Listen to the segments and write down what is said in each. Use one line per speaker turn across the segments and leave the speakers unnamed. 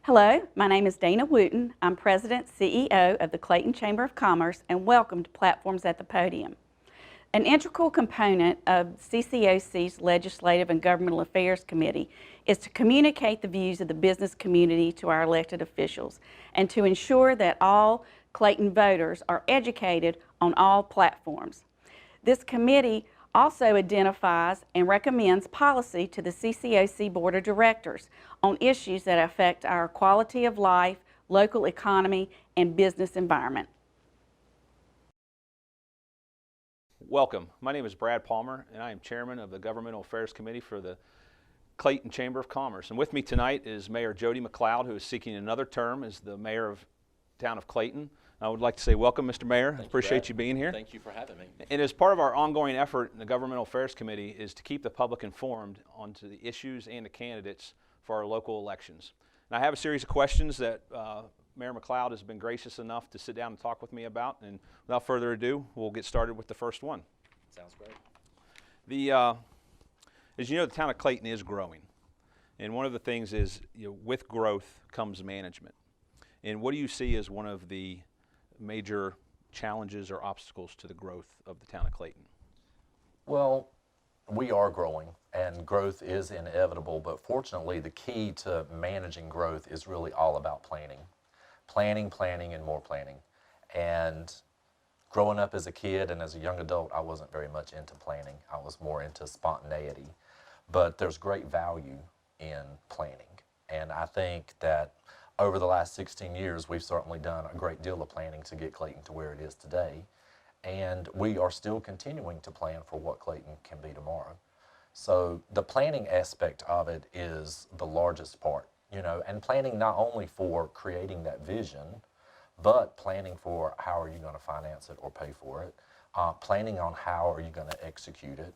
Hello, my name is Dana Wooten. I'm President CEO of the Clayton Chamber of Commerce, and welcome to Platforms at the Podium. An integral component of CCOC's Legislative and Governmental Affairs Committee is to communicate the views of the business community to our elected officials and to ensure that all Clayton voters are educated on all platforms. This committee also identifies and recommends policy to the CCOC Board of Directors on issues that affect our quality of life, local economy, and business environment.
Welcome. My name is Brad Palmer, and I am Chairman of the Governmental Affairs Committee for the Clayton Chamber of Commerce. And with me tonight is Mayor Jody McLeod, who is seeking another term as the Mayor of Town of Clayton. I would like to say welcome, Mr. Mayor. Appreciate you being here.
Thank you for having me.
And as part of our ongoing effort in the Governmental Affairs Committee is to keep the public informed onto the issues and the candidates for our local elections. And I have a series of questions that Mayor McLeod has been gracious enough to sit down and talk with me about. And without further ado, we'll get started with the first one.
Sounds great.
As you know, the town of Clayton is growing. And one of the things is, with growth comes management. And what do you see as one of the major challenges or obstacles to the growth of the town of Clayton?
Well, we are growing, and growth is inevitable, but fortunately the key to managing growth is really all about planning. Planning, and more planning. And growing up as a kid and as a young adult, I wasn't very much into planning. I was more into spontaneity. But there's great value in planning. And I think that over the last 16 years, we've certainly done a great deal of planning to get Clayton to where it is today. And we are still continuing to plan for what Clayton can be tomorrow. So the planning aspect of it is the largest part, and planning not only for creating that vision, but planning for how are you going to finance it or pay for it, planning on how are you going to execute it,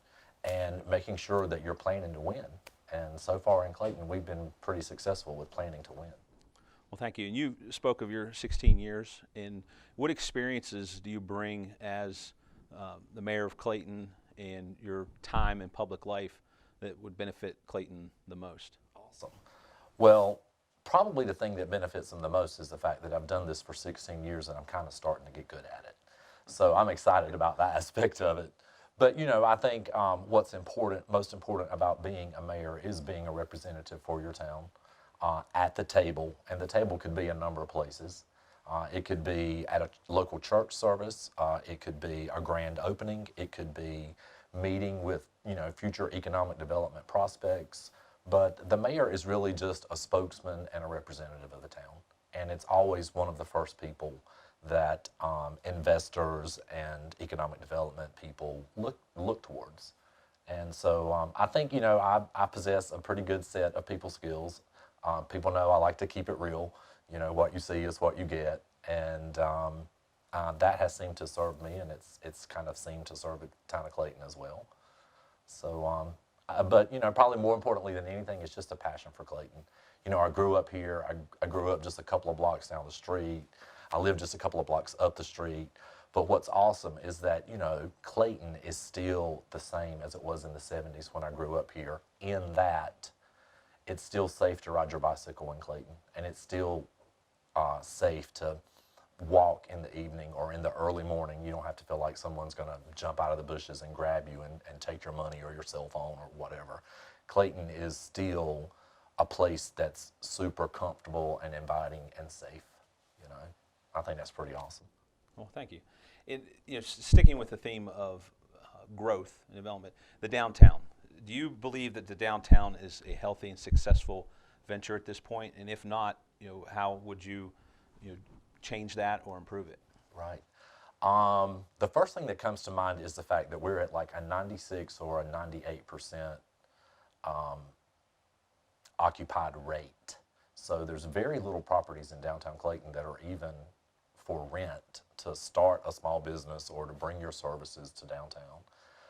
and making sure that you're planning to win. And so far in Clayton, we've been pretty successful with planning to win.
Well, thank you. And you spoke of your 16 years. And what experiences do you bring as the mayor of Clayton and your time in public life that would benefit Clayton the most?
Awesome. Well, probably the thing that benefits them the most is the fact that I've done this for 16 years and I'm kind of starting to get good at it. So I'm excited about that aspect of it. But, I think what's most important about being a mayor is being a representative for your town. At the table, and the table could be a number of places. It could be at a local church service, it could be a grand opening, it could be meeting with future economic development prospects, but the mayor is really just a spokesman and a representative of the town, and it's always one of the first people that investors and economic development people look towards. And so I think I possess a pretty good set of people skills. People know I like to keep it real. What you see is what you get, and that has seemed to serve me, and it's kind of seemed to serve the town of Clayton as well. So, but probably more importantly than anything, it's just a passion for Clayton. I grew up here. I grew up just a couple of blocks down the street. I live just a couple of blocks up the street. But what's awesome is that Clayton is still the same as it was in the 70s when I grew up here. In that, it's still safe to ride your bicycle in Clayton, and it's still safe to walk in the evening or in the early morning. You don't have to feel like someone's going to jump out of the bushes and grab you and take your money or your cell phone or whatever. Clayton is still a place that's super comfortable and inviting and safe. I think that's pretty awesome.
Well, thank you. Sticking with the theme of growth and development, the downtown. Do you believe that the downtown is a healthy and successful venture at this point? And if not, how would you, change that or improve it?
Right. The first thing that comes to mind is the fact that we're at like a 96 or a 98% occupied rate. So there's very little properties in downtown Clayton that are even for rent to start a small business or to bring your services to downtown.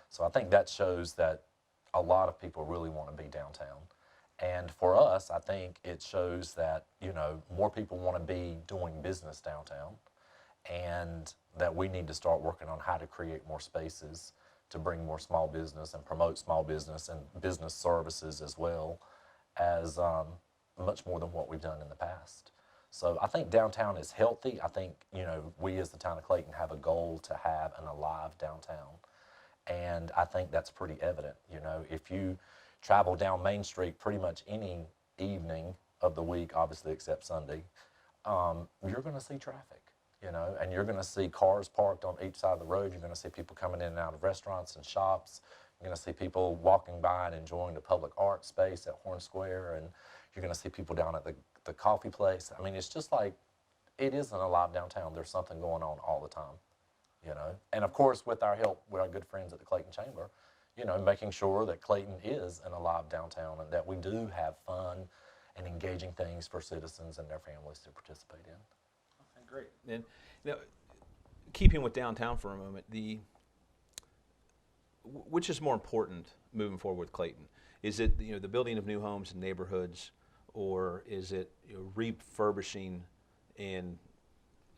So I think that shows that a lot of people really want to be downtown. And for us, I think it shows that, more people want to be doing business downtown, and that we need to start working on how to create more spaces to bring more small business and promote small business and business services as well as much more than what we've done in the past. So I think downtown is healthy. I think, you know, we as the town of Clayton have a goal to have an alive downtown. And I think that's pretty evident. You know, if you travel down Main Street pretty much any evening of the week, obviously except Sunday, you're going to see traffic, you know, and you're going to see cars parked on each side of the road. You're going to see people coming in and out of restaurants and shops. You're going to see people walking by and enjoying the public art space at Horn Square, and you're going to see people down at the coffee place. I mean, it's just like, it isn't a alive downtown. There's something going on all the time, you know. And of course, with our help, with our good friends at the Clayton Chamber, you know, making sure that Clayton is an alive downtown and that we do have fun and engaging things for citizens and their families to participate in.
Okay, great. And you know, keeping with downtown for a moment, which is more important moving forward with Clayton? Is it, you know, the building of new homes and neighborhoods, or is it, you know, refurbishing and,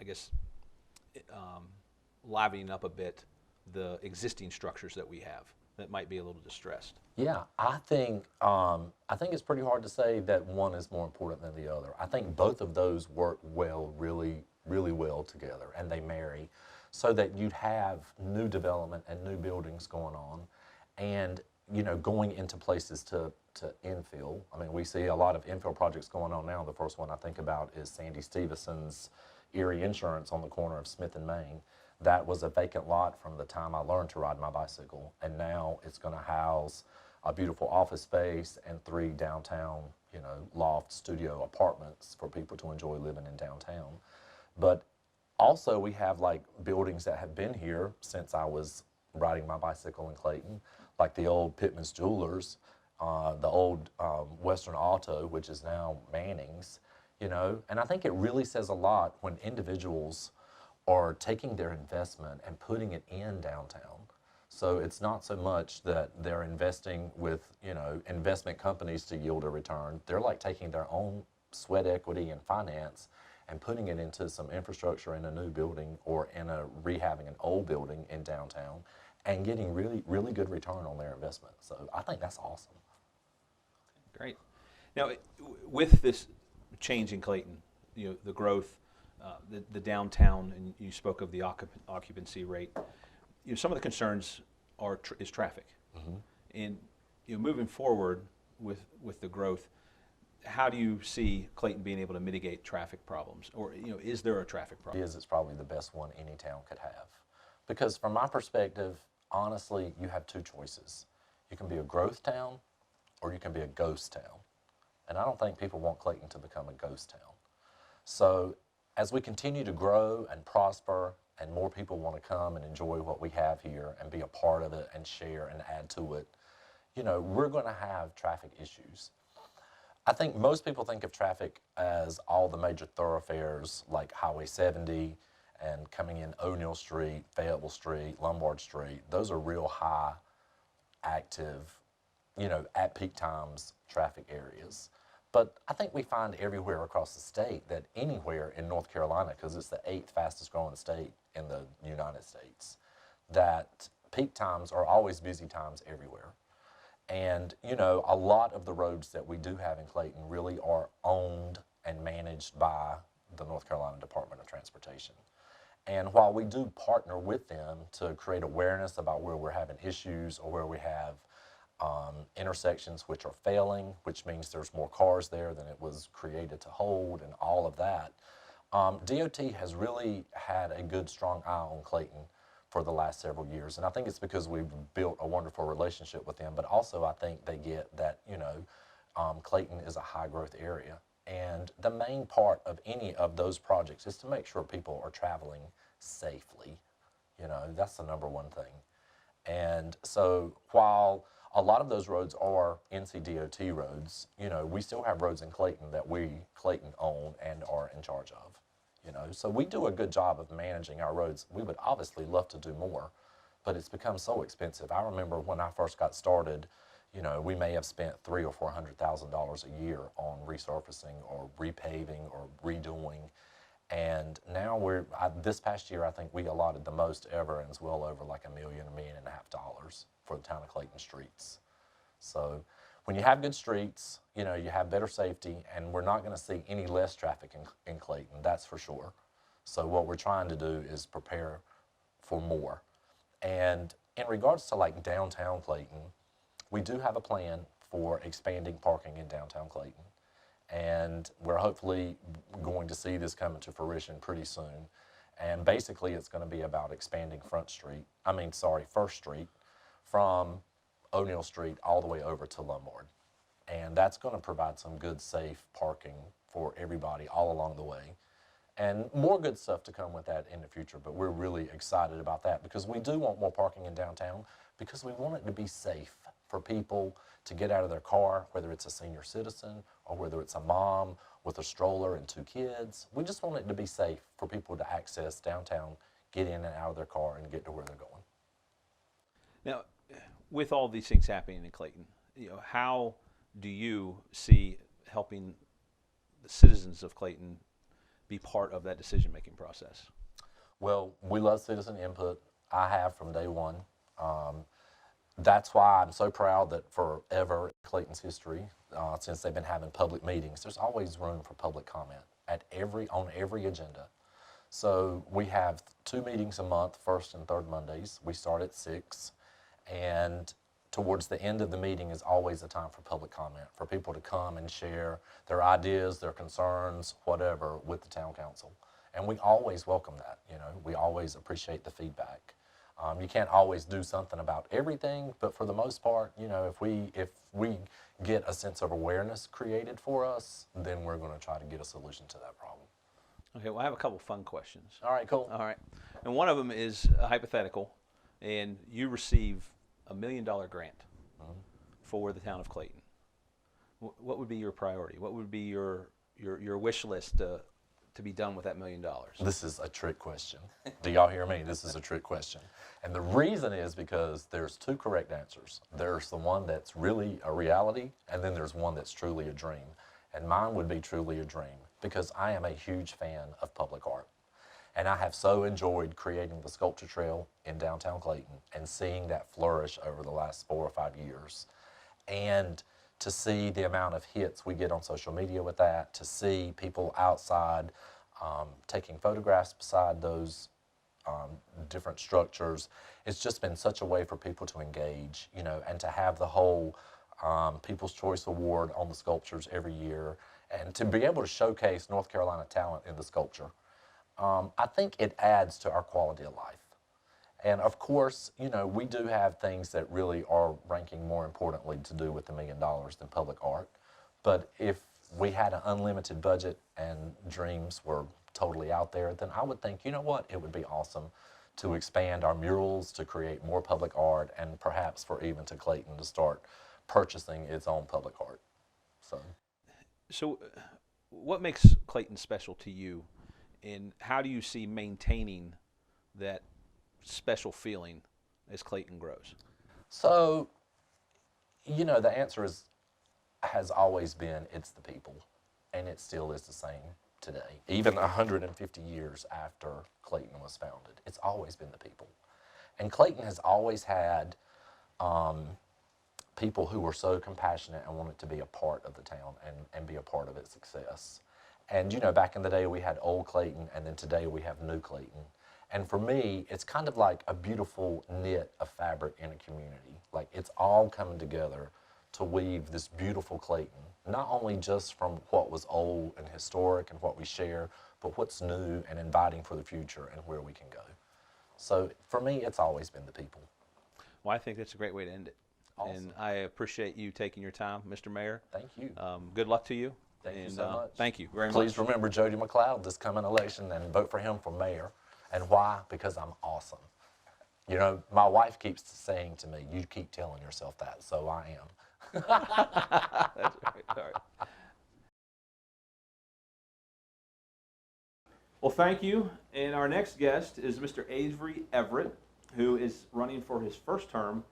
I guess, livening up a bit the existing structures that we have that might be a little distressed?
Yeah, I think it's pretty hard to say that one is more important than the other. I think both of those work well, really, really well together, and they marry, so that you'd have new development and new buildings going on, and, you know, going into places to infill. I mean, we see a lot of infill projects going on now. The first one I think about is Sandy Stevenson's Erie Insurance on the corner of Smith and Main. That was a vacant lot from the time I learned to ride my bicycle, and now it's going to house a beautiful office space and 3 downtown, you know, loft studio apartments for people to enjoy living in downtown. But also we have like buildings that have been here since I was riding my bicycle in Clayton, like the old Pittman's Jewelers, the old Western Auto, which is now Manning's, you know. And I think it really says a lot when individuals are taking their investment and putting it in downtown. So it's not so much that they're investing with, you know, investment companies to yield a return. They're like taking their own sweat equity and finance and putting it into some infrastructure in a new building or in a rehabbing an old building in downtown and getting really, really good return on their investment. So I think that's awesome.
Great. Now, with this change in Clayton, you know, the growth, the downtown, and you spoke of the occupancy rate, you know, some of the concerns is traffic. Mm-hmm. And, you know, moving forward with the growth, how do you see Clayton being able to mitigate traffic problems? Or, you know, is there a traffic problem?
It's probably the best one any town could have. Because from my perspective, honestly, you have 2 choices. You can be a growth town or you can be a ghost town. And I don't think people want Clayton to become a ghost town. So as we continue to grow and prosper and more people want to come and enjoy what we have here and be a part of it and share and add to it, you know, we're going to have traffic issues. I think most people think of traffic as all the major thoroughfares like Highway 70 and coming in O'Neill Street, Fayetteville Street, Lombard Street. Those are real high, active, you know, at peak times traffic areas. But I think we find everywhere across the state that anywhere in North Carolina, because it's the 8th fastest growing state in the United States, that peak times are always busy times everywhere. And, you know, a lot of the roads that we do have in Clayton really are owned and managed by the North Carolina Department of Transportation. And while we do partner with them to create awareness about where we're having issues or where we have intersections which are failing, which means there's more cars there than it was created to hold and all of that, DOT has really had a good, strong eye on Clayton for the last several years. And I think it's because we've built a wonderful relationship with them, but also I think they get that, you know, Clayton is a high growth area. And the main part of any of those projects is to make sure people are traveling safely. You know, that's the number one thing. And so while a lot of those roads are NCDOT roads, you know, we still have roads in Clayton that Clayton own and are in charge of. You know, so we do a good job of managing our roads. We would obviously love to do more, but it's become so expensive. I remember when I first got started, you know, we may have spent $300,000 or $400,000 a year on resurfacing or repaving or redoing. And now this past year, I think we allotted the most ever, and it's well over like $1.5 million for the town of Clayton streets. So when you have good streets, you know, you have better safety, and we're not going to see any less traffic in Clayton, that's for sure. So what we're trying to do is prepare for more. And in regards to like downtown Clayton, we do have a plan for expanding parking in downtown Clayton. And we're hopefully going to see this come into fruition pretty soon. And basically it's going to be about expanding First Street from O'Neill Street all the way over to Lombard. And that's going to provide some good, safe parking for everybody all along the way. And more good stuff to come with that in the future, but we're really excited about that because we do want more parking in downtown because we want it to be safe for people to get out of their car, whether it's a senior citizen or whether it's a mom with a stroller and 2 kids. We just want it to be safe for people to access downtown, get in and out of their car and get to where they're going.
Now, with all these things happening in Clayton, you know, how do you see helping the citizens of Clayton be part of that decision-making process?
Well, we love citizen input. I have from day one. That's why I'm so proud that forever in Clayton's history, since they've been having public meetings, there's always room for public comment on every agenda. So we have 2 meetings a month, first and third Mondays. We start at 6, and towards the end of the meeting is always a time for public comment, for people to come and share their ideas, their concerns, whatever, with the town council. And we always welcome that, you know, we always appreciate the feedback. You can't always do something about everything, but for the most part, you know, if we get a sense of awareness created for us, then we're going to try to get a solution to that problem.
Okay, well, I have a couple fun questions.
All right, cool.
All right. And one of them is a hypothetical, and you receive $1 million grant for the town of Clayton. What would be your priority? What would be your wish list to be done with that $1 million?
This is a trick question. Do y'all hear me? This is a trick question. And the reason is because there's 2 correct answers. There's the one that's really a reality, and then there's one that's truly a dream. And mine would be truly a dream because I am a huge fan of public art. And I have so enjoyed creating the sculpture trail in downtown Clayton and seeing that flourish over the last 4 or 5 years. And to see the amount of hits we get on social media with that, to see people outside taking photographs beside those different structures. It's just been such a way for people to engage, you know, and to have the whole People's Choice Award on the sculptures every year and to be able to showcase North Carolina talent in the sculpture. I think it adds to our quality of life. And of course, you know, we do have things that really are ranking more importantly to do with the $1 million than public art. But if we had an unlimited budget and dreams were totally out there, then I would think, you know what, it would be awesome to expand our murals, to create more public art, and perhaps for even to Clayton to start purchasing its own public art.
So what makes Clayton special to you, and how do you see maintaining that special feeling as Clayton grows?
So, you know, the answer has always been it's the people, and it still is the same today. Even 150 years after Clayton was founded, it's always been the people. And Clayton has always had people who were so compassionate and wanted to be a part of the town and be a part of its success. And you know, back in the day we had old Clayton, and then today we have new Clayton. And for me, it's kind of like a beautiful knit of fabric in a community. Like it's all coming together to weave this beautiful Clayton, not only just from what was old and historic and what we share, but what's new and inviting for the future and where we can go. So for me, it's always been the people.
Well, I think that's a great way to end it. Awesome. And I appreciate you taking your time, Mr. Mayor.
Thank you.
Good luck to you.
Thank you so much.
Thank you very much.
Please remember Jody McLeod this coming election and vote for him for mayor. And why? Because I'm awesome. You know, my wife keeps saying to me, you keep telling yourself that, so I am.
That's right. All right. Well, thank you. And our next guest is Mr. Avery Everett, who is running for his first term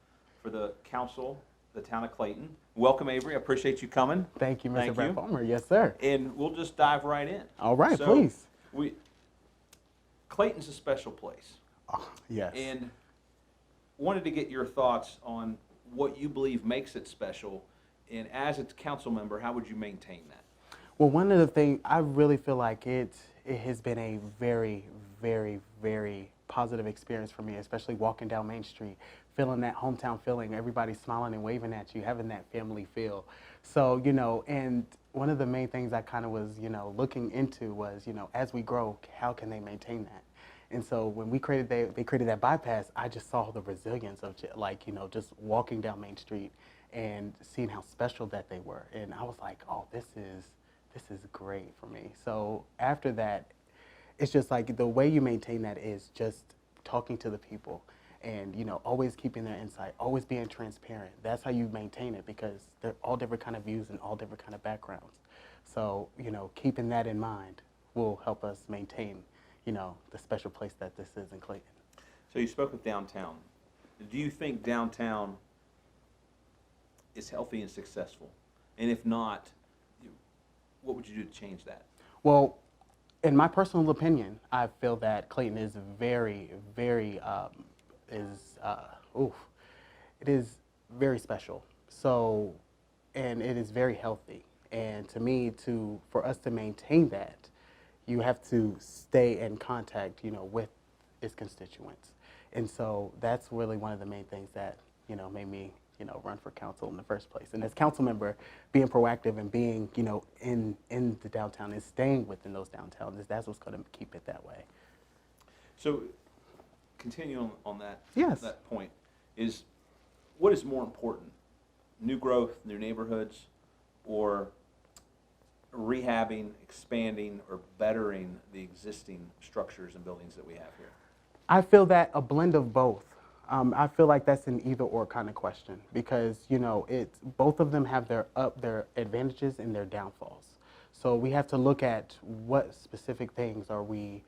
for the council, the town of Clayton. Welcome, Avery. I appreciate you coming.
Thank you, Mr. Brad Palmer. Yes, sir.
And we'll just dive right in.
All right, please.
Clayton's a special place.
Oh, yes.
And wanted to get your thoughts on what you believe makes it special And as a council member, how would you maintain that?
Well, one of the things, I really feel like it has been a very, very, very positive experience for me, especially walking down Main Street, feeling that hometown feeling, everybody smiling and waving at you, having that family feel. So, and one of the main things I kind of was, looking into was, as we grow, how can they maintain that? And so when they created that bypass, I just saw the resilience of just walking down Main Street and seeing how special that they were. And I was like, oh, this is great for me. So after that, it's just like the way you maintain that is just talking to the people and, always keeping their insight, always being transparent. That's how you maintain it, because they're all different kind of views and all different kind of backgrounds. So, keeping that in mind will help us maintain, the special place that this is in Clayton.
So you spoke of downtown. Do you think downtown is healthy and successful? And if not, what would you do to change that?
Well, in my personal opinion, I feel that Clayton is very, very, it is very special. So, and it is very healthy. And to me, for us to maintain that, you have to stay in contact, with its constituents. And so that's really one of the main things that, made me, run for council in the first place. And as council member, being proactive and being, in the downtown and staying within those downtowns, that's what's going to keep it that way.
So, continuing on that,
Yes.
that point, is what is more important? New growth, new neighborhoods, or rehabbing, expanding, or bettering the existing structures and buildings that we have here?
I feel that a blend of both. I feel like that's an either or kind of question, because it's both of them have their advantages and their downfalls. So we have to look at what specific things are we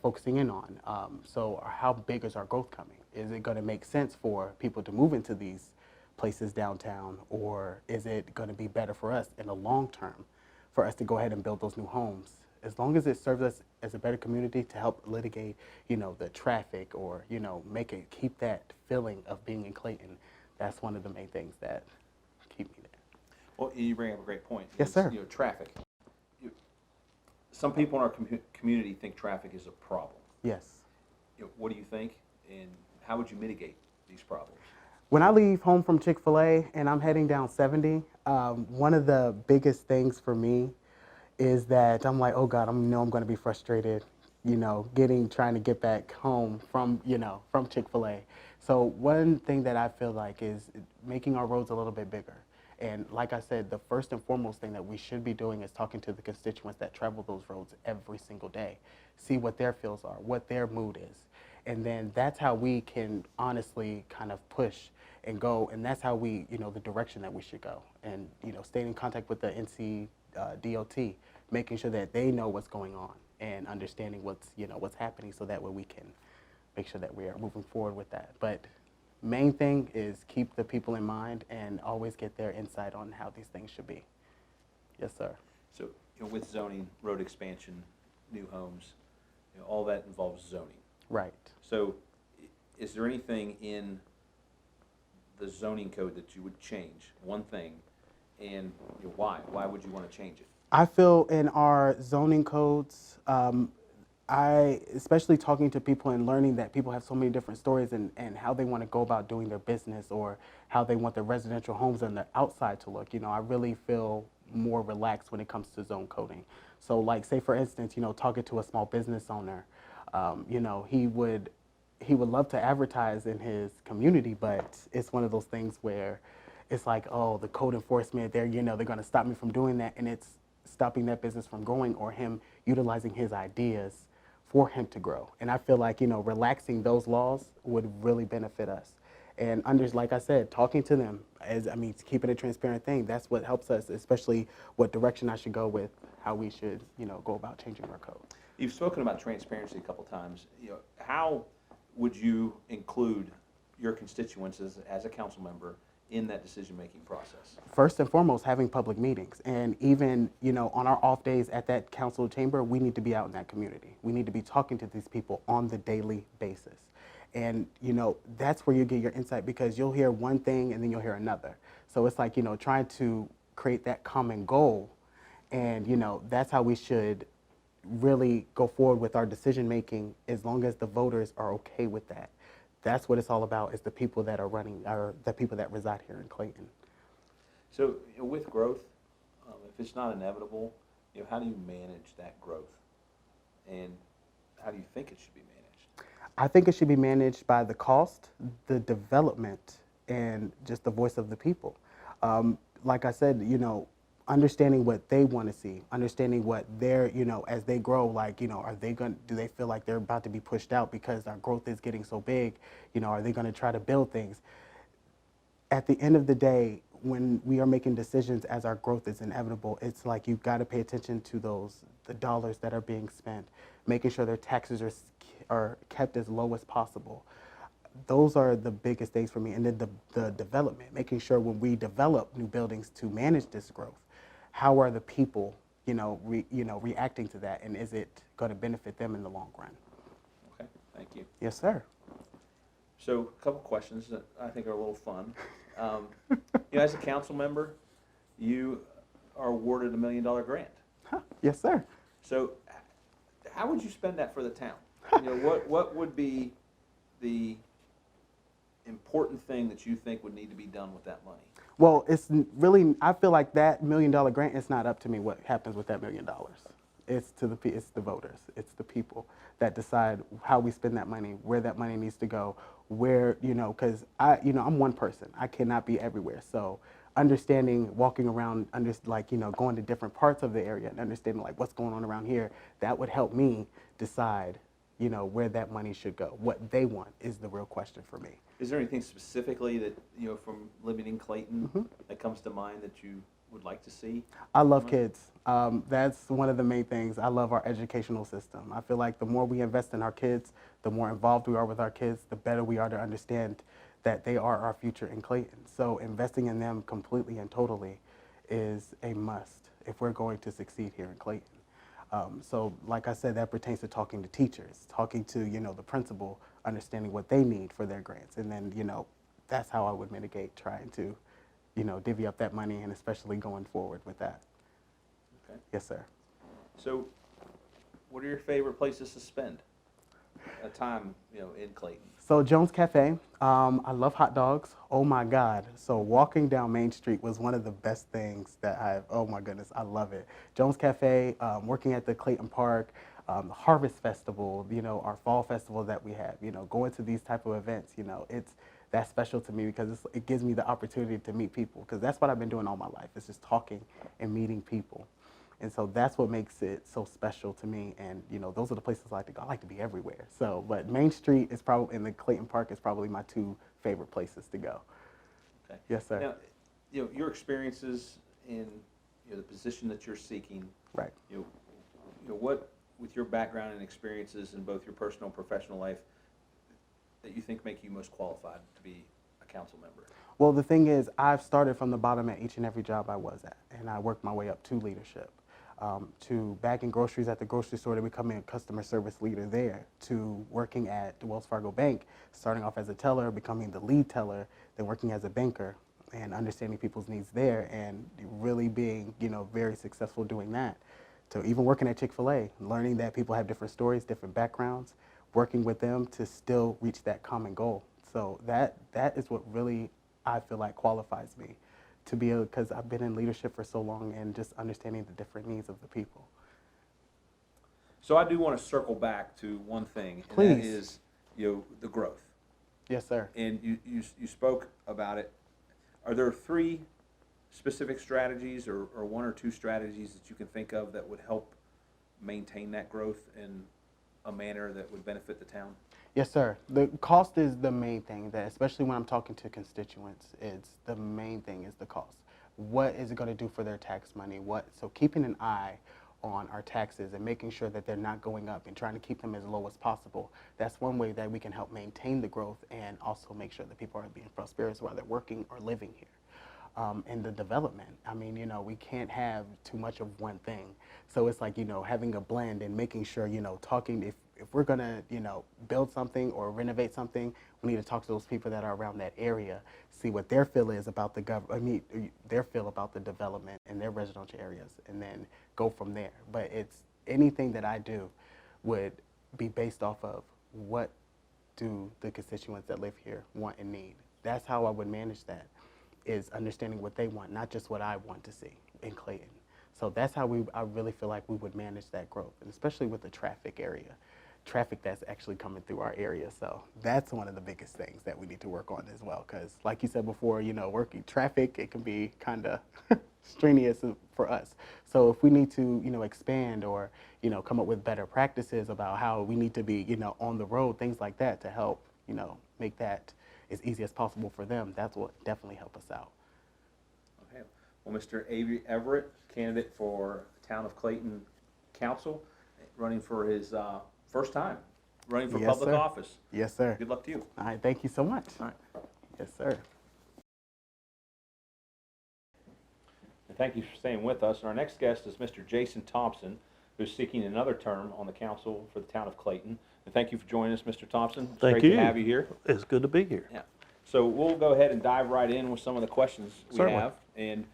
focusing in on. So how big is our growth coming? Is it going to make sense for people to move into these places downtown, or is it going to be better for us in the long term for us to go ahead and build those new homes? As long as it serves us as a better community to help litigate, the traffic, or, keep that feeling of being in Clayton, that's one of the main things that keep me there.
Well, you bring up a great point.
Yes, sir.
Traffic. Some people in our community think traffic is a problem.
Yes.
What do you think, and how would you mitigate these problems?
When I leave home from Chick-fil-A and I'm heading down 70, one of the biggest things for me is that I'm like, oh God, I'm going to be frustrated, trying to get back home from Chick-fil-A. So one thing that I feel like is making our roads a little bit bigger. And like I said, the first and foremost thing that we should be doing is talking to the constituents that travel those roads every single day, see what their feels are, what their mood is. And then that's how we can honestly kind of push and go, and that's how we, the direction that we should go. And, staying in contact with the NCDOT, making sure that they know what's going on and understanding what's happening, so that way we can make sure that we are moving forward with that. But main thing is keep the people in mind and always get their insight on how these things should be. Yes, sir.
So, with zoning, road expansion, new homes, all that involves zoning.
Right.
So, is there anything in the zoning code that you would change? One thing, and why? Why would you want to change it?
I feel in our zoning codes, especially talking to people and learning that people have so many different stories and how they want to go about doing their business, or how they want their residential homes on the outside to look. I really feel more relaxed when it comes to zone coding. So like, say for instance, talking to a small business owner, he would love to advertise in his community, but it's one of those things where it's like, oh, the code enforcement, they're going to stop me from doing that, and it's stopping that business from growing, or him utilizing his ideas for him to grow. And I feel like, relaxing those laws would really benefit us. And like I said, talking to them, keeping a transparent thing, that's what helps us, especially what direction I should go with, how we should, go about changing our code.
You've spoken about transparency a couple times. How would you include your constituents as a council member in that decision-making process?
First and foremost, having public meetings. And even, on our off days at that council chamber, we need to be out in that community. We need to be talking to these people on the daily basis. And, that's where you get your insight, because you'll hear one thing and then you'll hear another. So it's like, trying to create that common goal. And, that's how we should really go forward with our decision making, as long as the voters are okay with that. That's what it's all about, is the people that are running, or the people that reside here in Clayton.
So with growth, if it's not inevitable, how do you manage that growth? And how do you think it should be managed?
I think it should be managed by the cost, the development, and just the voice of the people. Like I said, understanding what they want to see, understanding what they're, as they grow, like, do they feel like they're about to be pushed out because our growth is getting so big? Are they going to try to build things? At the end of the day, when we are making decisions as our growth is inevitable, it's like you've got to pay attention to the dollars that are being spent, making sure their taxes are kept as low as possible. Those are the biggest things for me. And then the development, making sure when we develop new buildings to manage this growth, how are the people, reacting to that, and is it going to benefit them in the long run?
Okay, thank you.
Yes, sir.
So a couple questions that I think are a little fun. As a council member, you are awarded $1 million grant.
Huh. Yes, sir.
So how would you spend that for the town? What would be the important thing that you think would need to be done with that money?
Well, it's really, I feel like that $1 million grant, it's not up to me what happens with that $1 million. It's the voters, it's the people that decide how we spend that money, where that money needs to go, where, because I'm one person, I cannot be everywhere. So understanding, walking around, going to different parts of the area and understanding like what's going on around here, that would help me decide, where that money should go. What they want is the real question for me.
Is there anything specifically that, from living in Clayton that comes to mind that you would like to see?
I love kids. That's one of the main things. I love our educational system. I feel like the more we invest in our kids, the more involved we are with our kids, the better we are to understand that they are our future in Clayton. So investing in them completely and totally is a must if we're going to succeed here in Clayton. So like I said, that pertains to talking to teachers, talking to, the principal, understanding what they need for their grants. And then, that's how I would mitigate trying to, divvy up that money, and especially going forward with that.
Okay.
Yes, sir.
So what are your favorite places to spend a time, in Clayton?
So Jones Cafe, I love hot dogs. Oh my God. So walking down Main Street was one of the best things that oh my goodness, I love it. Jones Cafe, working at the Clayton Park, the Harvest Festival, our fall festival that we have, going to these type of events, that's special to me because it gives me the opportunity to meet people, because that's what I've been doing all my life. It's just talking and meeting people. And so that's what makes it so special to me. And, those are the places I like to go. I like to be everywhere. So, but Main Street is probably, and the Clayton Park is probably my two favorite places to go.
Okay.
Yes, sir.
Now, your experiences in the position that you're seeking.
Right.
What, with your background and experiences in both your personal and professional life, that you think make you most qualified to be a council member?
Well, the thing is, I've started from the bottom at each and every job I was at, and I worked my way up to leadership. To bagging groceries at the grocery store to becoming a customer service leader there, to working at the Wells Fargo Bank, starting off as a teller, becoming the lead teller, then working as a banker and understanding people's needs there, and really being, very successful doing that. To even working at Chick-fil-A, learning that people have different stories, different backgrounds, working with them to still reach that common goal. So that is what really I feel like qualifies me to be able, because I've been in leadership for so long and just understanding the different needs of the people.
So I do want to circle back to one thing, and
Please.
that is, the growth.
Yes, sir.
And you spoke about it. Are there 3 specific strategies or 1 or 2 strategies that you can think of that would help maintain that growth in a manner that would benefit the town?
Yes, sir. The cost is the main thing, that especially when I'm talking to constituents, it's the main thing is the cost. What is it going to do for their tax money? So keeping an eye on our taxes and making sure that they're not going up and trying to keep them as low as possible. That's one way that we can help maintain the growth and also make sure that people are being prosperous while they're working or living here. And the development, I mean, we can't have too much of one thing. So it's like, having a blend and making sure, talking, if we're gonna, you know, build something or renovate something, we need to talk to those people that are around that area, see what their feel is about the their feel about the development in their residential areas, and then go from there. But it's anything that I do would be based off of what do the constituents that live here want and need. That's how I would manage that, is understanding what they want, not just what I want to see in Clayton. So that's how I really feel like we would manage that growth, and especially with the traffic that's actually coming through our area. So that's one of the biggest things that we need to work on as well, because like you said before, you know, working traffic, it can be kind of strenuous for us. So if we need to, you know, expand or, you know, come up with better practices about how we need to be, you know, on the road, things like that to help, you know, make that as easy as possible for them, that's what definitely help us out.
Okay. Well, Mr. Avery Everett, candidate for Town of Clayton Council, running for his first time running for
Yes,
public
sir.
office.
Yes, sir.
Good luck to you.
All right, thank you so much.
All right.
Yes, sir.
And thank you for staying with us. And our next guest is Mr. Jason Thompson, who's seeking another term on the council for the Town of Clayton. And thank you for joining us, Mr. Thompson. It's
Thank
great
you.
to have you here.
It's good to be here.
Yeah. So we'll go ahead and dive right in with some of the questions we
Certainly.
have. And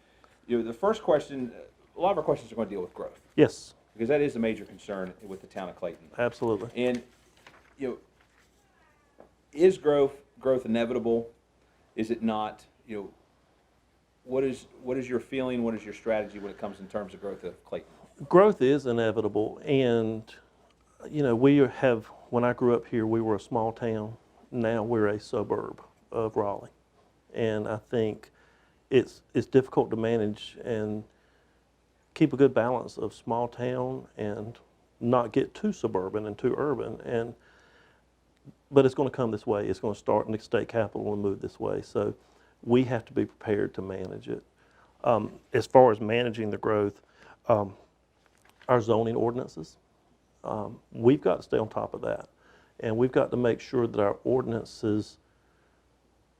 you know, the first question, a lot of our questions are going to deal with growth,
Yes,
because that is a major concern with the Town of Clayton.
absolutely.
And you know, is growth inevitable? Is it not? You know, what is your feeling? What is your strategy when it comes in terms of growth of Clayton?
Growth is inevitable, and you know, when I grew up here, we were a small town. Now we're a suburb of Raleigh, and I think it's difficult to manage and keep a good balance of small town and not get too suburban and too urban. But it's going to come this way. It's going to start in the state capital and move this way. So we have to be prepared to manage it. As far as managing the growth, our zoning ordinances, we've got to stay on top of that. And we've got to make sure that our ordinances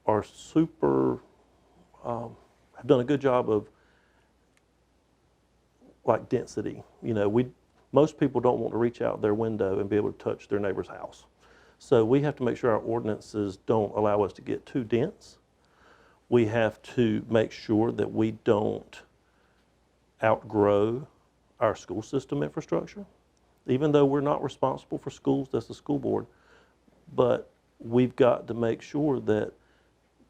are have done a good job of like density. You know, most people don't want to reach out their window and be able to touch their neighbor's house. So we have to make sure our ordinances don't allow us to get too dense. We have to make sure that we don't outgrow our school system infrastructure. Even though we're not responsible for schools, that's the school board, but we've got to make sure that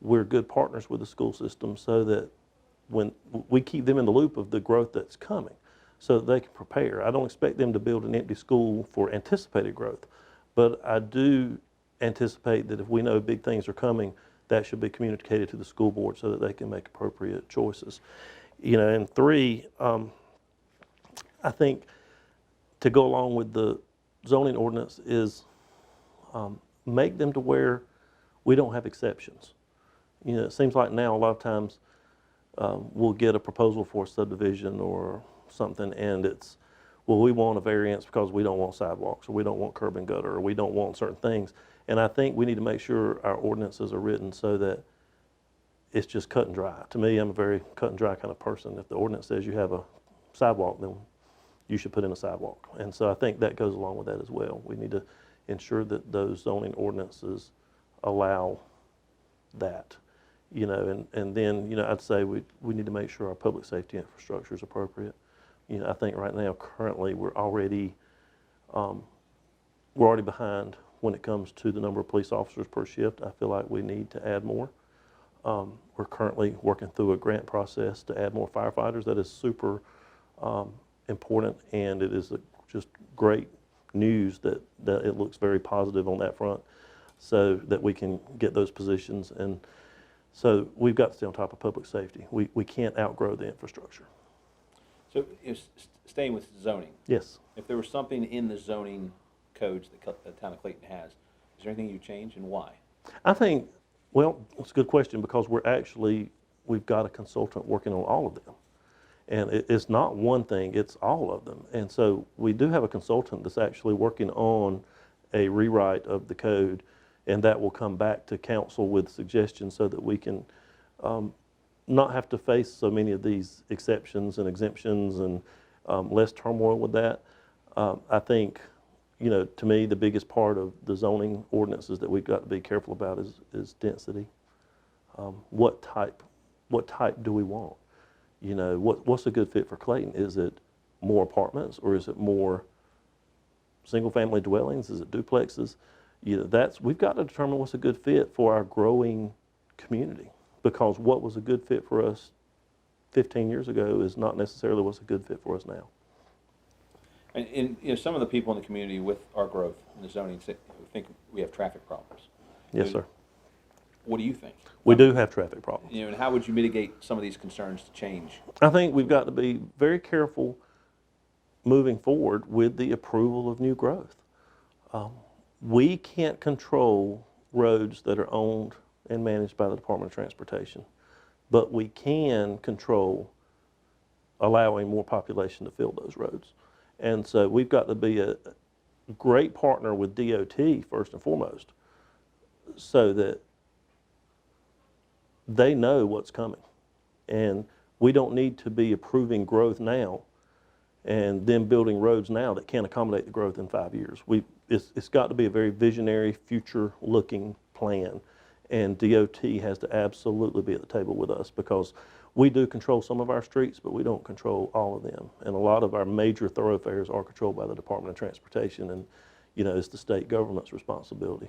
we're good partners with the school system so that when we keep them in the loop of the growth that's coming so that they can prepare. I don't expect them to build an empty school for anticipated growth, but I do anticipate that if we know big things are coming, that should be communicated to the school board so that they can make appropriate choices. You know, and three, I think to go along with the zoning ordinance is make them to where we don't have exceptions. You know, it seems like now a lot of times we'll get a proposal for a subdivision or something and it's, well, we want a variance because we don't want sidewalks or we don't want curb and gutter or we don't want certain things. And I think we need to make sure our ordinances are written so that it's just cut and dry. To me, I'm a very cut and dry kind of person. If the ordinance says you have a sidewalk, then you should put in a sidewalk. And so I think that goes along with that as well. We need to ensure that those zoning ordinances allow that. You know, and then, you know, I'd say we need to make sure our public safety infrastructure is appropriate. You know, I think right now, currently, we're already behind when it comes to the number of police officers per shift. I feel like we need to add more. We're currently working through a grant process to add more firefighters. That is super important, and it is just great news that it looks very positive on that front so that we can get those positions. And so we've got to stay on top of public safety. We can't outgrow the infrastructure.
So staying with zoning,
Yes.
if there was something in the zoning codes that the Town of Clayton has, is there anything you change and why?
I think, well, it's a good question because we've got a consultant working on all of them. And it's not one thing, it's all of them. And so we do have a consultant that's actually working on a rewrite of the code, and that will come back to council with suggestions so that we can not have to face so many of these exceptions and exemptions and less turmoil with that. I think you know, to me, the biggest part of the zoning ordinances that we've got to be careful about is density. What type do we want? You know, what's a good fit for Clayton? Is it more apartments, or is it more single-family dwellings? Is it duplexes? You know, we've got to determine what's a good fit for our growing community, because what was a good fit for us 15 years ago is not necessarily what's a good fit for us now.
And you know, some of the people in the community with our growth in the zoning think we have traffic problems.
Yes, sir.
What do you think?
We do have traffic problems.
You know, and how would you mitigate some of these concerns to change?
I think we've got to be very careful moving forward with the approval of new growth. We can't control roads that are owned and managed by the Department of Transportation, but we can control allowing more population to fill those roads. And so we've got to be a great partner with DOT first and foremost, so that they know what's coming. And we don't need to be approving growth now and then building roads now that can't accommodate the growth in 5 years. It's got to be a very visionary, future-looking plan, and DOT has to absolutely be at the table with us, because we do control some of our streets, but we don't control all of them. And a lot of our major thoroughfares are controlled by the Department of Transportation, and you know, it's the state government's responsibility.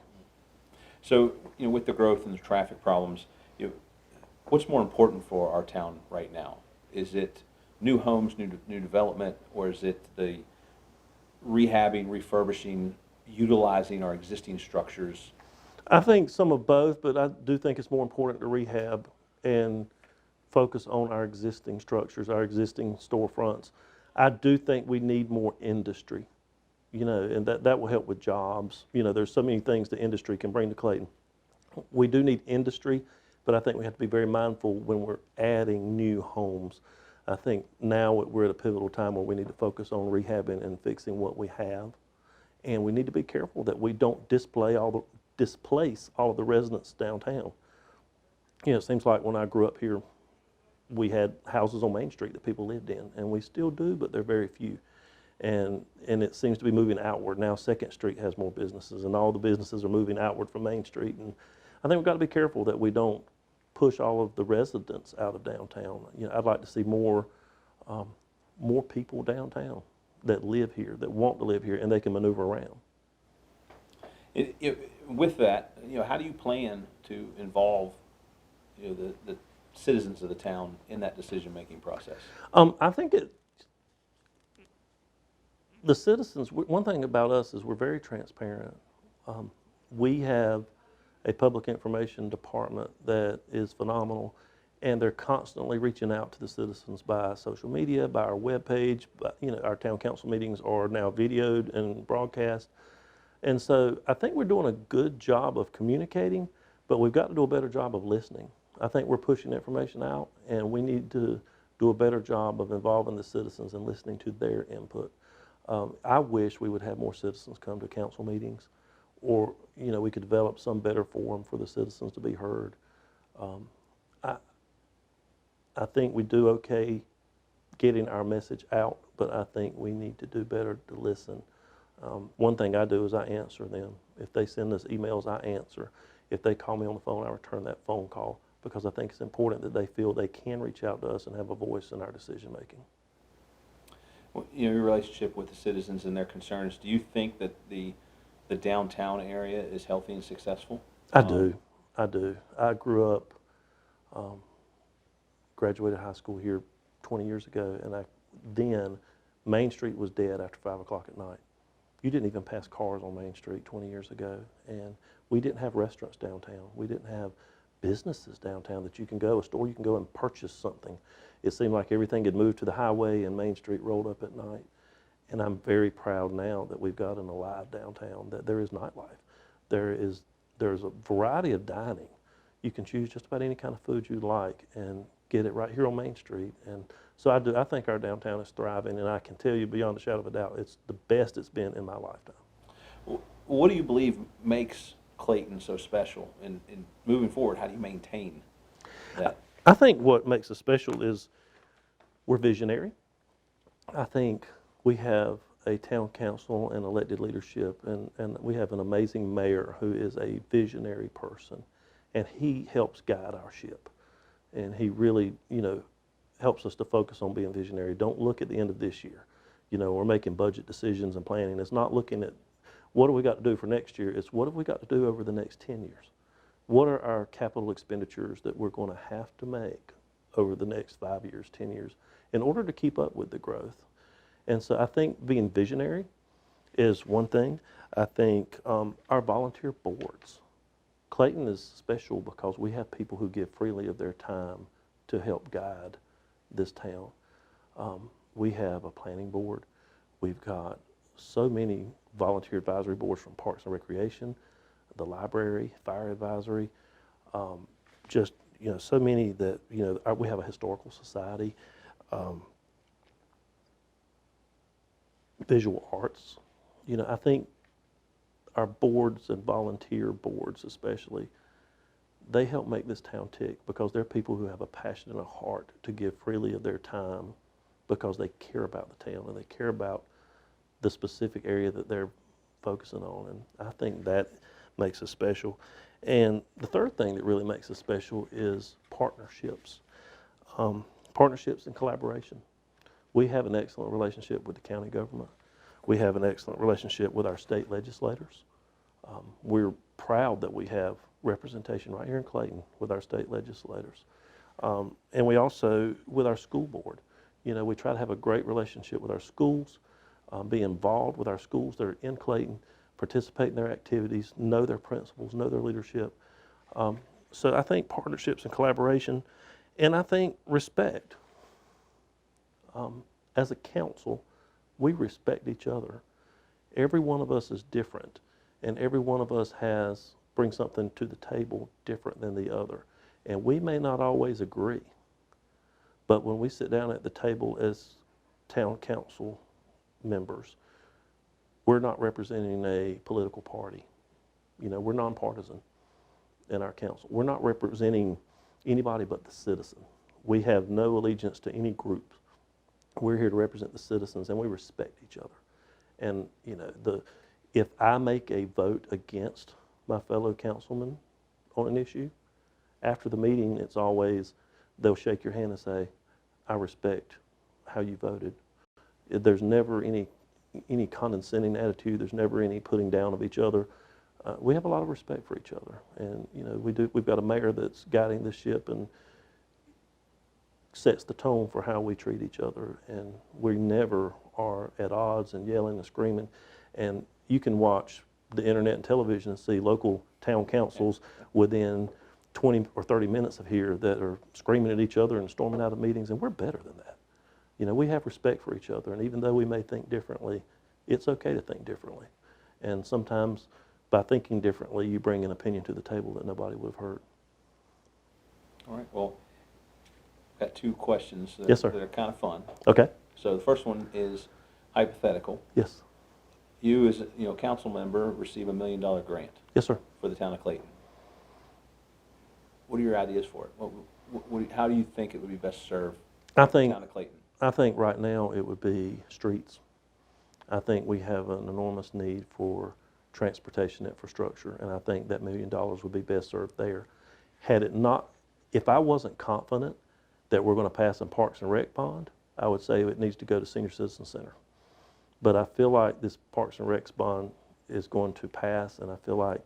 So, you know, with the growth and the traffic problems, you know, what's more important for our town right now? Is it new homes, new development, or is it the rehabbing, refurbishing, utilizing our existing structures?
I think some of both, but I do think it's more important to rehab and focus on our existing structures, our existing storefronts. I do think we need more industry, you know, and that will help with jobs. You know, there's so many things the industry can bring to Clayton. We do need industry, but I think we have to be very mindful when we're adding new homes. I think now we're at a pivotal time where we need to focus on rehabbing and fixing what we have. And we need to be careful that we don't displace all of the residents downtown. You know, it seems like when I grew up here, we had houses on Main Street that people lived in, and we still do, but they're very few. And it seems to be moving outward. Now 2nd Street has more businesses, and all the businesses are moving outward from Main Street. And I think we've got to be careful that we don't push all of the residents out of downtown. You know, I'd like to see more people downtown that live here, that want to live here, and they can maneuver around.
With that, you know, how do you plan to involve, you know, the citizens of the town in that decision-making process?
I think the citizens, one thing about us is we're very transparent. We have a public information department that is phenomenal, and they're constantly reaching out to the citizens by social media, by our webpage. But, you know, our town council meetings are now videoed and broadcast. And so I think we're doing a good job of communicating, but we've got to do a better job of listening. I think we're pushing information out, and we need to do a better job of involving the citizens and listening to their input. I wish we would have more citizens come to council meetings, or, you know, we could develop some better forum for the citizens to be heard. I think we do okay getting our message out, but I think we need to do better to listen. One thing I do is I answer them. If they send us emails, I answer. If they call me on the phone, I return that phone call, because I think it's important that they feel they can reach out to us and have a voice in our decision making.
Well, you know, your relationship with the citizens and their concerns, do you think that the downtown area is healthy and successful?
I do. I grew up, graduated high school here 20 years ago, and then Main Street was dead after 5 o'clock at night. You didn't even pass cars on Main Street 20 years ago, and we didn't have restaurants downtown. We didn't have businesses downtown that you can go, a store you can go and purchase something. It seemed like everything had moved to the highway and Main Street rolled up at night. And I'm very proud now that we've got an alive downtown, that there is nightlife. There's a variety of dining. You can choose just about any kind of food you like and get it right here on Main Street. And so I think our downtown is thriving, and I can tell you beyond a shadow of a doubt, it's the best it's been in my lifetime.
What do you believe makes Clayton so special? And moving forward, how do you maintain that?
I think what makes us special is we're visionary. I think we have a town council and elected leadership, and we have an amazing mayor who is a visionary person, and he helps guide our ship. And he really, helps us to focus on being visionary. Don't look at the end of this year. We're making budget decisions and planning. It's not looking at what do we got to do for next year. It's what have we got to do over the next 10 years. What are our capital expenditures that we're going to have to make over the next 5 years, 10 years, in order to keep up with the growth? And so I think being visionary is one thing. I think our volunteer boards. Clayton is special because we have people who give freely of their time to help guide this town. We have a planning board. We've got so many volunteer advisory boards from Parks and Recreation, the library, fire advisory, just, so many that, we have a historical society, visual arts. I think our boards and volunteer boards especially, they help make this town tick because they're people who have a passion and a heart to give freely of their time because they care about the town and they care about the specific area that they're focusing on. And I think that makes us special. And the third thing that really makes us special is partnerships. Partnerships and collaboration. We have an excellent relationship with the county government. We have an excellent relationship with our state legislators. We're proud that we have representation right here in Clayton with our state legislators. And we also, with our school board, we try to have a great relationship with our schools, be involved with our schools that are in Clayton, participate in their activities, know their principals, know their leadership. So I think partnerships and collaboration, and I think respect. As a council, we respect each other. Every one of us is different, and every one of us brings something to the table different than the other. And we may not always agree, but when we sit down at the table as town council members, we're not representing a political party. We're nonpartisan in our council. We're not representing anybody but the citizen. We have no allegiance to any group. We're here to represent the citizens, and we respect each other. And if I make a vote against my fellow councilman on an issue, after the meeting, it's always they'll shake your hand and say, "I respect how you voted." There's never any condescending attitude. There's never any putting down of each other. We have a lot of respect for each other, and we've got a mayor that's guiding this ship and sets the tone for how we treat each other, and we never are at odds and yelling and screaming. And you can watch the internet and television and see local town councils within 20 or 30 minutes of here that are screaming at each other and storming out of meetings, and we're better than that. We have respect for each other, and even though we may think differently, it's okay to think differently. And sometimes by thinking differently, you bring an opinion to the table that nobody would have heard.
All right, well, got two questions that,
Yes, sir.
that are kind of fun.
Okay?
So the first one is hypothetical.
Yes.
You as a council member receive $1 million grant
Yes, sir.
for the town of Clayton. What are your ideas for it? How do you think it would be best served
I
the
think
town of Clayton?
right now it would be streets. I think we have an enormous need for transportation infrastructure, and I think that $1 million would be best served there. If I wasn't confident that we're going to pass in Parks and Rec bond, I would say it needs to go to Senior Citizen Center. But I feel like this Parks and Recs bond is going to pass, and I feel like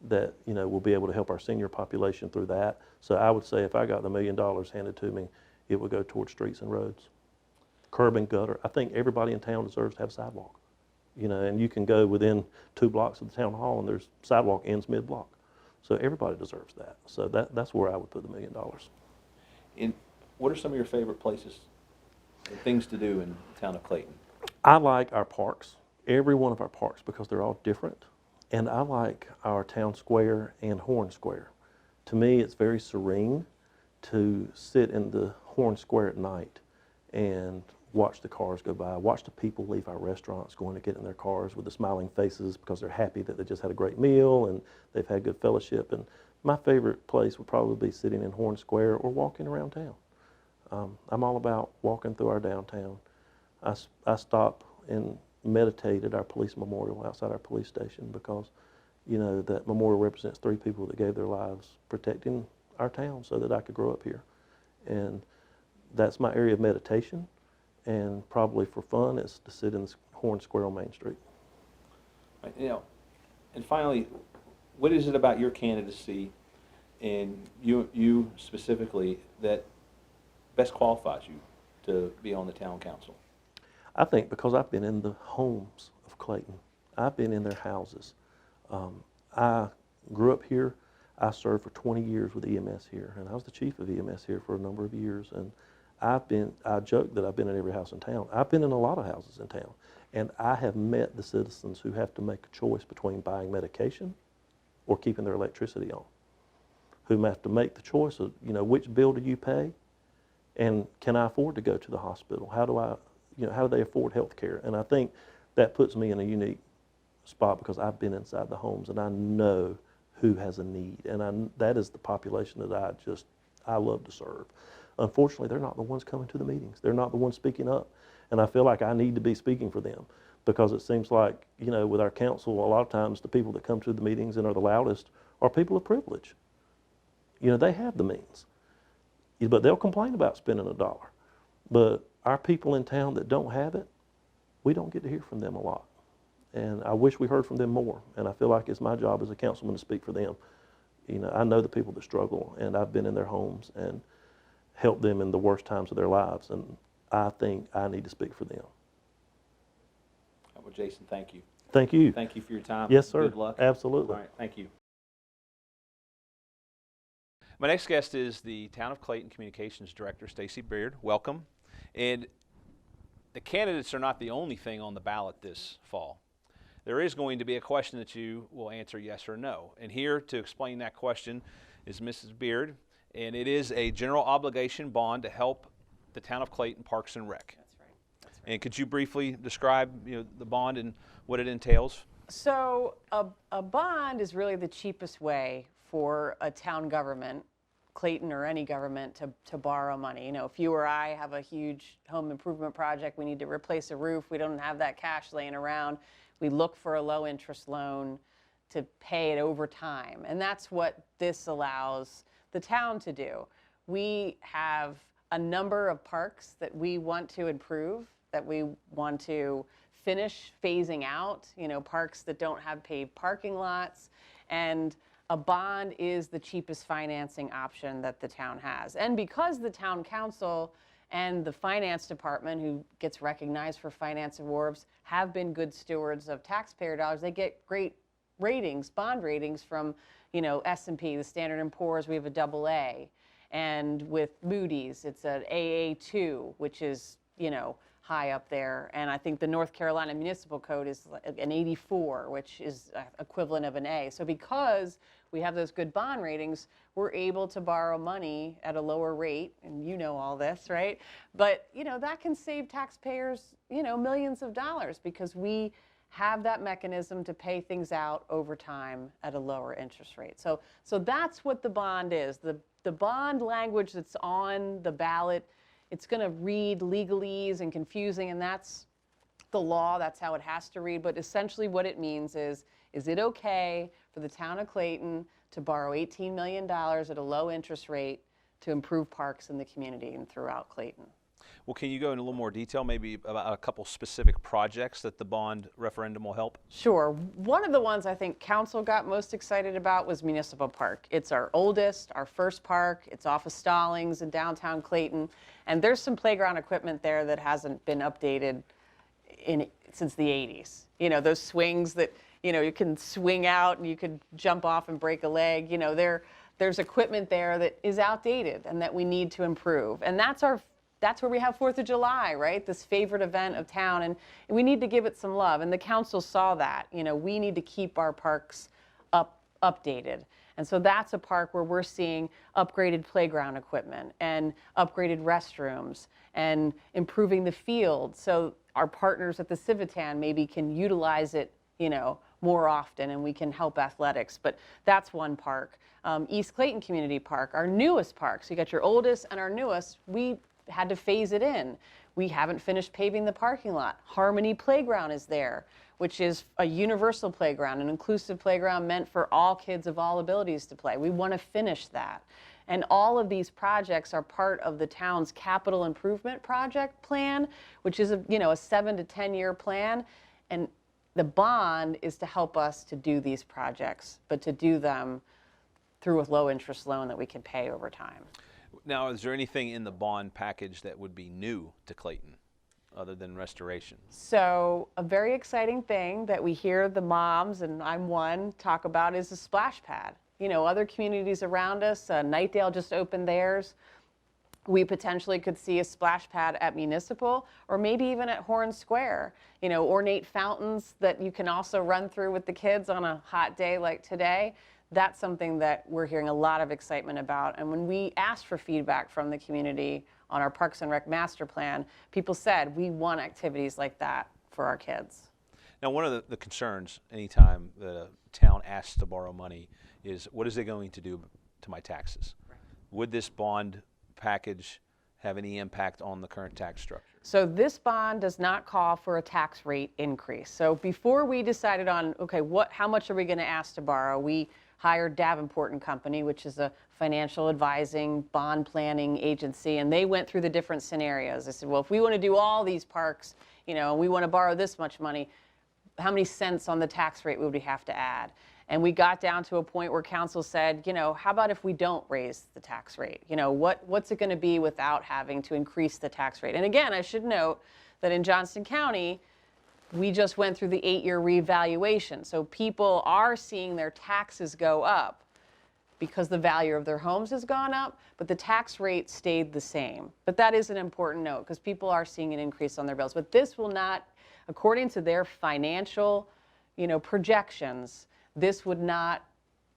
that we'll be able to help our senior population through that. So I would say if I got the $1 million handed to me, it would go towards streets and roads, curb and gutter. I think everybody in town deserves to have sidewalk. And you can go within 2 blocks of the town hall, and there's sidewalk ends mid-block. So everybody deserves that. So that's where I would put the $1 million.
What are some of your favorite places and things to do in the town of Clayton?
I like our parks, every one of our parks, because they're all different. And I like our town square and Horn Square. To me, it's very serene to sit in the Horn Square at night and watch the cars go by, watch the people leave our restaurants going to get in their cars with the smiling faces because they're happy that they just had a great meal and they've had good fellowship. And my favorite place would probably be sitting in Horn Square or walking around town. I'm all about walking through our downtown. I stop in meditate at our police memorial outside our police station because, you know, that memorial represents 3 people that gave their lives protecting our town so that I could grow up here. And that's my area of meditation. And probably for fun, it's to sit in the Horn Square on Main Street.
You know, and finally, what is it about your candidacy and you specifically that best qualifies you to be on the town council?
I think because I've been in the homes of Clayton. I've been in their houses. I grew up here. I served for 20 years with EMS here, and I was the chief of EMS here for a number of years. And I joke that I've been in every house in town. I've been in a lot of houses in town, and I have met the citizens who have to make a choice between buying medication or keeping their electricity on, who have to make the choice of, you know, which bill do you pay, and can I afford to go to the hospital? How do they afford health care? And I think that puts me in a unique spot because I've been inside the homes and I know who has a need, and that is the population that I love to serve. Unfortunately, they're not the ones coming to the meetings. They're not the ones speaking up, and I feel like I need to be speaking for them because it seems like, you know, with our council, a lot of times the people that come to the meetings and are the loudest are people of privilege. You know, they have the means, but they'll complain about spending $1. But our people in town that don't have it, we don't get to hear from them a lot. And I wish we heard from them more. And I feel like it's my job as a councilman to speak for them. You know, I know the people that struggle, and I've been in their homes and helped them in the worst times of their lives. And I think I need to speak for them.
Well, Jason, thank you.
Thank you.
Thank you for your time.
Yes, sir.
Good luck.
Absolutely.
All right, thank you.
My next guest is the Town of Clayton Communications Director, Stacy Beard. Welcome. And the candidates are not the only thing on the ballot this fall. There is going to be a question that you will answer yes or no. And here to explain that question is Mrs. Beard, and it is a general obligation bond to help the Town of Clayton Parks and Rec.
That's right.
And could you briefly describe, you know, the bond and what it entails?
So a bond is really the cheapest way for a town government, Clayton or any government, to borrow money. You know, if you or I have a huge home improvement project, we need to replace a roof, we don't have that cash laying around, we look for a low interest loan to pay it over time. And that's what this allows the town to do. We have a number of parks that we want to improve, that we want to finish phasing out, you know, parks that don't have paved parking lots. And a bond is the cheapest financing option that the town has. And because the town council and the finance department, who gets recognized for finance awards, have been good stewards of taxpayer dollars, they get great ratings, bond ratings from, you know, S&P, the Standard & Poor's, we have a AA. And with Moody's, it's an AA2, which is, you know, high up there. And I think the North Carolina Municipal Code is an 84, which is equivalent of an A. So because we have those good bond ratings, we're able to borrow money at a lower rate, and you know all this, right? But, you know, that can save taxpayers, you know, millions of dollars because we have that mechanism to pay things out over time at a lower interest rate. So that's what the bond is. The bond language that's on the ballot, it's going to read legalese and confusing, and that's the law. That's how it has to read. But essentially what it means is it okay for the town of Clayton to borrow $18 million at a low interest rate to improve parks in the community and throughout Clayton?
Well, can you go into a little more detail, maybe about a couple specific projects that the bond referendum will help?
Sure. One of the ones I think council got most excited about was Municipal Park. It's our oldest, our first park. It's off of Stallings in downtown Clayton. And there's some playground equipment there that hasn't been updated since the 80s. You know, those swings that, you know, you can swing out and you could jump off and break a leg. You know, there's equipment there that is outdated and that we need to improve. And that's where we have 4th of July, right? This favorite event of town, and we need to give it some love. And the council saw that. You know, we need to keep our parks updated. And so that's a park where we're seeing upgraded playground equipment and upgraded restrooms and improving the field. So our partners at the Civitan maybe can utilize it, you know, more often, and we can help athletics. But that's one park. East Clayton Community Park, our newest park. So you got your oldest and our newest. We had to phase it in. We haven't finished paving the parking lot. Harmony Playground is there, which is a universal playground, an inclusive playground meant for all kids of all abilities to play. We want to finish that. And all of these projects are part of the town's capital improvement project plan, which is a 7 to 10 year plan. And the bond is to help us to do these projects, but to do them through a low interest loan that we can pay over time.
Now, is there anything in the bond package that would be new to Clayton other than restoration?
So a very exciting thing that we hear the moms, and I'm one, talk about is a splash pad. Other communities around us, Nightdale just opened theirs. We potentially could see a splash pad at Municipal or maybe even at Horn Square. Ornate fountains that you can also run through with the kids on a hot day like today. That's something that we're hearing a lot of excitement about. And when we asked for feedback from the community on our Parks and Rec master plan, people said, we want activities like that for our kids.
Now, one of the concerns anytime the town asks to borrow money is, what is it going to do to my taxes? Right. Would this bond package have any impact on the current tax structure?
So this bond does not call for a tax rate increase. So before we decided on, okay, how much are we going to ask to borrow, we hired Davenport & Company, which is a financial advising, bond planning agency, and they went through the different scenarios. They said, well, if we want to do all these parks, and we want to borrow this much money, how many cents on the tax rate would we have to add? And we got down to a point where council said, how about if we don't raise the tax rate? What's it going to be without having to increase the tax rate? And again, I should note that in Johnston County, we just went through the 8-year revaluation. So people are seeing their taxes go up because the value of their homes has gone up, but the tax rate stayed the same. But that is an important note because people are seeing an increase on their bills. But this will not, according to their financial, projections, this would not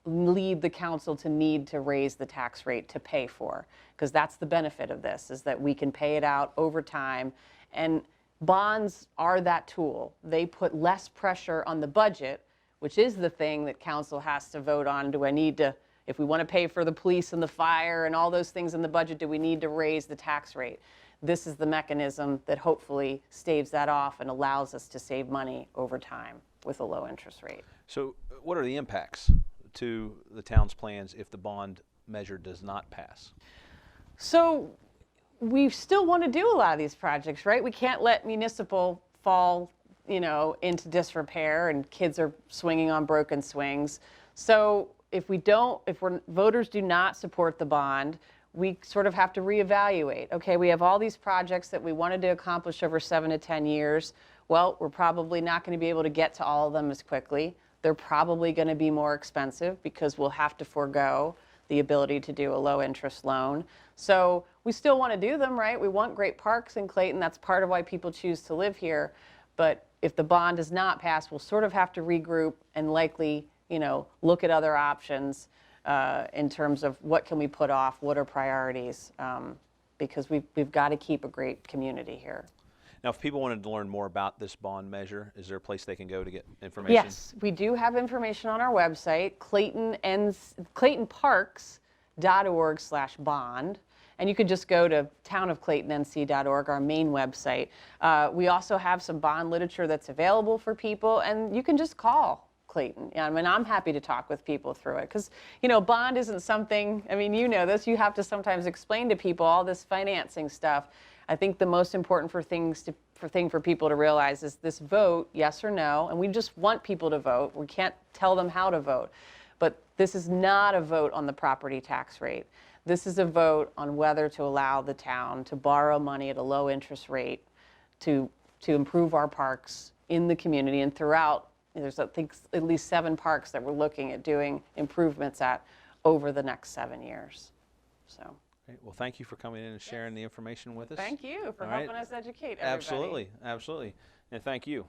lead the council to need to raise the tax rate to pay for, because that's the benefit of this, is that we can pay it out over time. And bonds are that tool. They put less pressure on the budget, which is the thing that council has to vote on. Do I need to, if we want to pay for the police and the fire and all those things in the budget, do we need to raise the tax rate? This is the mechanism that hopefully staves that off and allows us to save money over time with a low interest rate.
So what are the impacts to the town's plans if the bond measure does not pass?
So we still want to do a lot of these projects, right? We can't let Municipal fall, into disrepair and kids are swinging on broken swings. So if voters do not support the bond, we sort of have to reevaluate. Okay, we have all these projects that we wanted to accomplish over 7 to 10 years. Well, we're probably not going to be able to get to all of them as quickly. They're probably going to be more expensive because we'll have to forego the ability to do a low interest loan. So we still want to do them, right? We want great parks in Clayton. That's part of why people choose to live here. But if the bond does not pass, we'll sort of have to regroup and likely, look at other options in terms of what can we put off, what are priorities, because we've got to keep a great community here.
Now, if people wanted to learn more about this bond measure, is there a place they can go to get information?
Yes, we do have information on our website, claytonparks.org/bond. And you could just go to townofclaytonnc.org, our main website. We also have some bond literature that's available for people, and you can just call Clayton. I mean, I'm happy to talk with people through it because, bond isn't something, this, you have to sometimes explain to people all this financing stuff. I think the most important thing for people to realize is this vote, yes or no, and we just want people to vote. We can't tell them how to vote. But this is not a vote on the property tax rate. This is a vote on whether to allow the town to borrow money at a low interest rate to improve our parks in the community and throughout. There's, I think, at least 7 parks that we're looking at doing improvements at over the next 7 years. So.
Great. Well, thank you for coming in and sharing the information with us.
Thank you for
All right.
helping us educate everybody.
Absolutely, absolutely. And thank you.